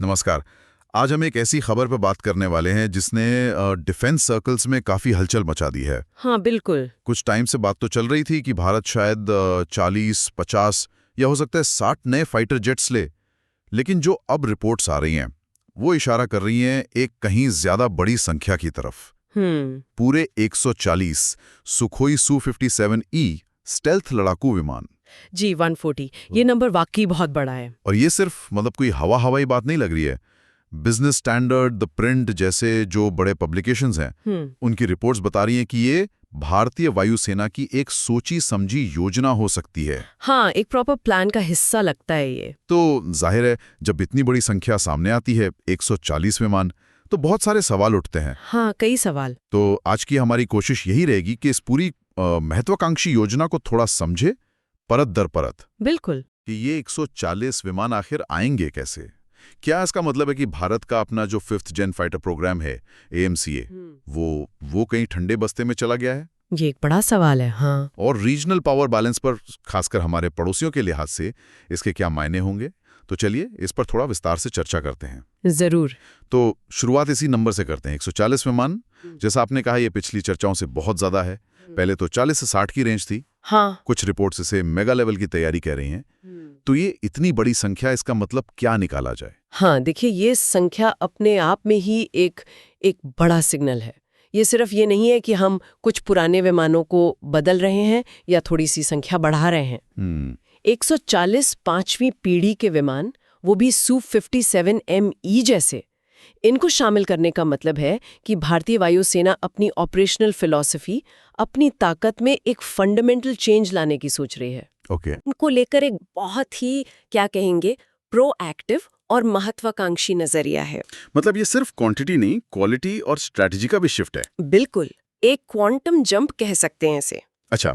नमस्कार। आज हम एक ऐसी खबर पर बात करने वाले हैं जिसने डिफेंस सर्कल्स में काफ़ी हलचल मचा दी है। हाँ बिल्कुल। कुछ टाइम से बात तो चल रही थी कि भारत शायद 40, 50 या हो सकता है 60 नए फाइटर जेट्स ले। लेकिन जो अब रिपोर्ट्स आ रही हैं वो इशारा कर रही हैं एक कहीं ज़्यादा बड़ी संख्या की तरफ। पूरे 140 सुखोई Su-57E स्टेल्थ लड़ाकू विमान। जी 140 ये नंबर वाकई बहुत बड़ा है। और ये सिर्फ कोई हवाई बात नहीं लग रही है। बिजनेस स्टैंडर्ड, द प्रिंट जैसे जो बड़े पब्लिकेशंस हैं उनकी रिपोर्ट्स बता रही हैं कि ये भारतीय वायुसेना की एक सोची समझी योजना हो सकती है। हाँ, एक प्रॉपर प्लान का हिस्सा लगता है ये। तो जाहिर है जब इतनी बड़ी संख्या सामने आती है 140 विमान, तो बहुत सारे सवाल उठते हैं। हाँ, कई सवाल। तो आज की हमारी कोशिश यही रहेगी कि इस पूरी महत्वाकांक्षी योजना को थोड़ा समझे, परत दर परत। बिल्कुल। कि ये 140 विमान आखिर आएंगे कैसे? क्या इसका मतलब है कि भारत का अपना जो 5th जेन फाइटर प्रोग्राम है AMCA वो कहीं ठंडे बस्ते में चला गया है? ये एक बड़ा सवाल है। हाँ। और रीजनल पावर बैलेंस पर, खासकर हमारे पड़ोसियों के लिहाज से इसके क्या मायने होंगे? तो चलिए इस पर थोड़ा विस्तार से चर्चा करते हैं। जरूर। तो शुरुआत इसी नंबर से करते हैं। 140 विमान, जैसा आपने कहा, ये पिछली चर्चाओं से बहुत ज्यादा है। पहले तो 40 से 60 की रेंज थी। हाँ। कुछ रिपोर्ट्स इसे मेगा लेवल की तैयारी कह रही हैं। तो ये इतनी बड़ी संख्या, इसका मतलब क्या निकाला जाए? हाँ, देखिए ये संख्या अपने आप में ही एक बड़ा सिग्नल है। ये सिर्फ ये नहीं है कि हम कुछ पुराने विमानों को बदल रहे हैं या थोड़ी सी संख्या बढ़ा रहे हैं। 140 पांचवी पीढ़ी के विमान, वो भी Su-57ME जैसे, इनको शामिल करने का मतलब है कि भारतीय वायुसेना अपनी ऑपरेशनल फिलॉसफी, अपनी ताकत में एक फंडामेंटल चेंज लाने की सोच रही है। ओके। उनको लेकर एक बहुत ही, क्या कहेंगे, प्रोएक्टिव और महत्वाकांक्षी नजरिया है। मतलब ये सिर्फ क्वांटिटी नहीं, क्वालिटी और स्ट्रैटेजी का भी शिफ्ट है। बिल्कुल, एक क्वांटम जंप कह सकते हैं इसे। अच्छा,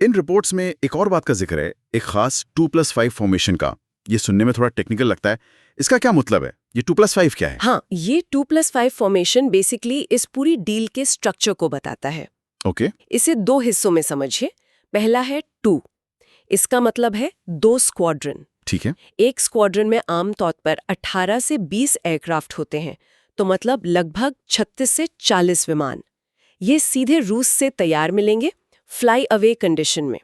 इन रिपोर्ट्स में एक और बात का जिक्र है, एक खास 2+5 फॉर्मेशन का। ये सुनने में थोड़ा टेक्निकल लगता है, इसका क्या मतलब है? ये 2+5 क्या है? हाँ, ये 2+5 फॉर्मेशन बेसिकली इस पूरी डील के स्ट्रक्चर को बताता है। ओके। इसे दो हिस्सों में समझिए। पहला है 2, इसका मतलब है 2 स्क्वाड्रन। ठीक है। एक स्क्वाड्रन में आमतौर पर 18 से 20 एयरक्राफ्ट होते हैं, तो मतलब लगभग 36 से 40 विमान। ये सीधे रूस से तैयार मिलेंगे, फ्लाई अवे कंडीशन में।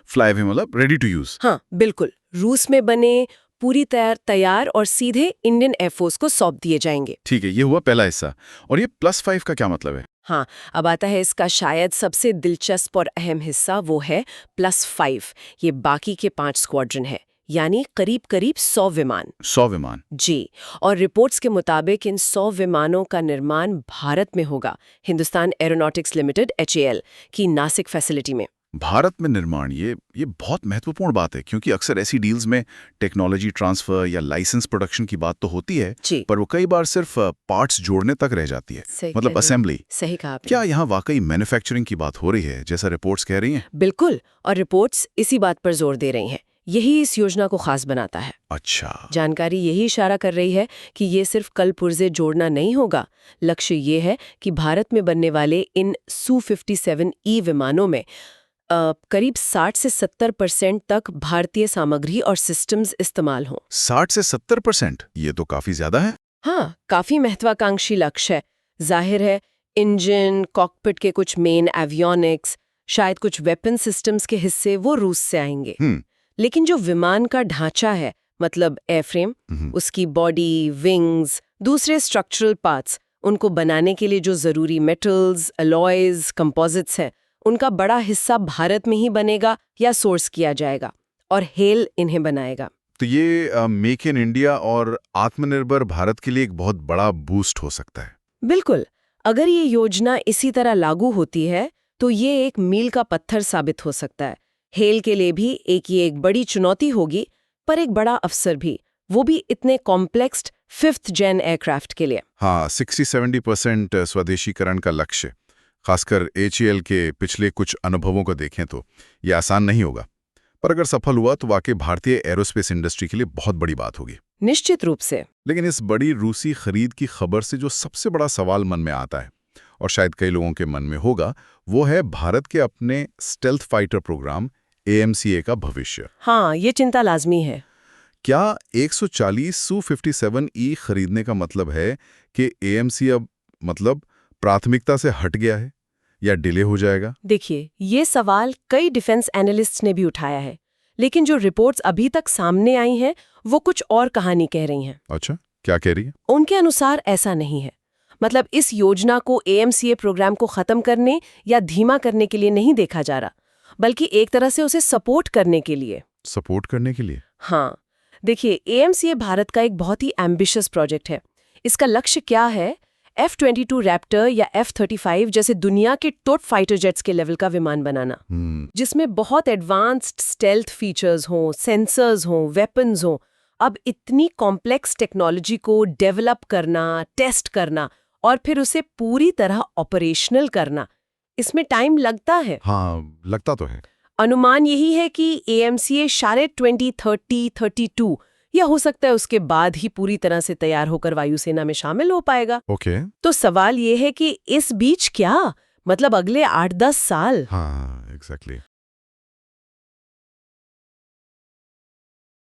फ्लाई अवे मतलब रेडी टू यूज? हाँ बिल्कुल, रूस में बने, पूरी तैयार और सीधे इंडियन एयरफोर्स को सौंप दिए जाएंगे। ठीक है, ये हुआ पहला हिस्सा। और ये +5 का क्या मतलब है? हाँ, अब आता है इसका शायद सबसे दिलचस्प और अहम हिस्सा, वो है +5। ये बाकी के 5 स्क्वाड्रन है, यानी करीब करीब 100 विमान। 100 विमान? जी। और रिपोर्ट्स के मुताबिक इन 100 विमानों का निर्माण भारत में होगा, हिंदुस्तान एरोनॉटिक्स लिमिटेड HAL की नासिक फैसिलिटी में। भारत में निर्माण, ये बहुत महत्वपूर्ण बात है, क्योंकि अक्सर ऐसी डील्स में टेक्नोलॉजी ट्रांसफर या लाइसेंस प्रोडक्शन की बात तो होती है, पर वो कई बार सिर्फ पार्ट्स जोड़ने तक रह जाती है, मतलब असेंबली। सही कहा आपने। क्या यहाँ वाकई मैन्युफैक्चरिंग की बात हो रही है, जैसा रिपोर्ट्स कह रही हैं? बिल्कुल, और रिपोर्ट्स इसी बात पर जोर दे रही हैं। यही इस योजना को खास बनाता है। अच्छा। जानकारी यही इशारा कर रही है कि ये सिर्फ कल पुर्जे जोड़ना नहीं होगा। लक्ष्य ये है कि भारत में बनने वाले इन Su-57E विमानों में करीब 60 से 70% तक भारतीय सामग्री और सिस्टम्स इस्तेमाल हों। 60 से 70%? ये तो काफी ज्यादा है। हाँ, काफी महत्वाकांक्षी लक्ष्य है। जाहिर है इंजन, कॉकपिट के कुछ मेन एवियोनिक्स, शायद कुछ वेपन सिस्टम्स के हिस्से वो रूस से आएंगे। लेकिन जो विमान का ढांचा है, मतलब एयरफ्रेम, उसकी बॉडी, विंग्स, दूसरे स्ट्रक्चरल पार्ट्स, उनको बनाने के लिए जो जरूरी मेटल्स, अलॉयज, कंपोजिट्स हैं, उनका बड़ा हिस्सा भारत में ही बनेगा या सोर्स किया जाएगा, और हेल इन्हें बनाएगा। तो ये मेक इन इंडिया और आत्मनिर्भर भारत के लिए एक बहुत बड़ा बूस्ट हो सकता है। बिल्कुल, अगर ये योजना इसी तरह लागू होती है तो ये एक मील का पत्थर साबित हो सकता है। हेल के लिए भी ये एक बड़ी चुनौती होगी, पर एक बड़ा अवसर भी, वो भी इतने कॉम्प्लेक्स 5th जेन एयरक्राफ्ट के लिए। हाँ, 60-70% स्वदेशीकरण का लक्ष्य, खासकर HAL के पिछले कुछ अनुभवों को देखें तो ये आसान नहीं होगा, पर अगर सफल हुआ तो वाकई भारतीय एरोस्पेस इंडस्ट्री के लिए बहुत बड़ी बात होगी। निश्चित रूप से। लेकिन इस बड़ी रूसी खरीद की खबर से जो सबसे बड़ा सवाल मन में आता है, और शायद कई लोगों के मन में होगा, वो है भारत के अपने स्टेल्थ फाइटर प्रोग्राम AMCA का भविष्य। हाँ, ये चिंता लाजमी है। क्या 140 Su-57E खरीदने का मतलब है कि AMC अब मतलब प्राथमिकता से हट गया है या डिले हो जाएगा? देखिए, ये सवाल कई डिफेंस एनालिस्ट्स ने भी उठाया है, लेकिन जो रिपोर्ट्स अभी तक सामने आई हैं, वो कुछ और कहानी कह रही हैं। अच्छा, क्या कह रही है? उनके अनुसार ऐसा नहीं है। मतलब इस योजना को AMCA प्रोग्राम को खत्म करने या धीमा करने के लिए नहीं देखा जा रहा, बल्कि एक तरह से उसे सपोर्ट करने के लिए। सपोर्ट करने के लिए? हाँ, देखिए, AMCA भारत का एक बहुत ही एम्बिशियस प्रोजेक्ट है। इसका लक्ष्य क्या है? F-22 रैप्टर या F-35 जैसे दुनिया के टॉप फाइटर जेट्स के लेवल का विमान बनाना, जिसमें बहुत एडवांस्ड स्टेल्थ फीचर्स हों, सेंसर्स हों, वेपन्स हों। अब इतनी कॉम्प्लेक्स टेक्नोलॉजी को डेवलप करना, टेस्ट करना और फिर उसे पूरी तरह ऑपरेशनल करना, इसमें टाइम लगता है। हाँ, लगता तो है। अनुमान यही है कि AMCA शायद 2030-32 या हो सकता है उसके बाद ही पूरी तरह से तैयार होकर वायुसेना में शामिल हो पाएगा। ओके। तो सवाल ये है कि इस बीच क्या, मतलब अगले 8-10 साल। हाँ, एग्जैक्टली।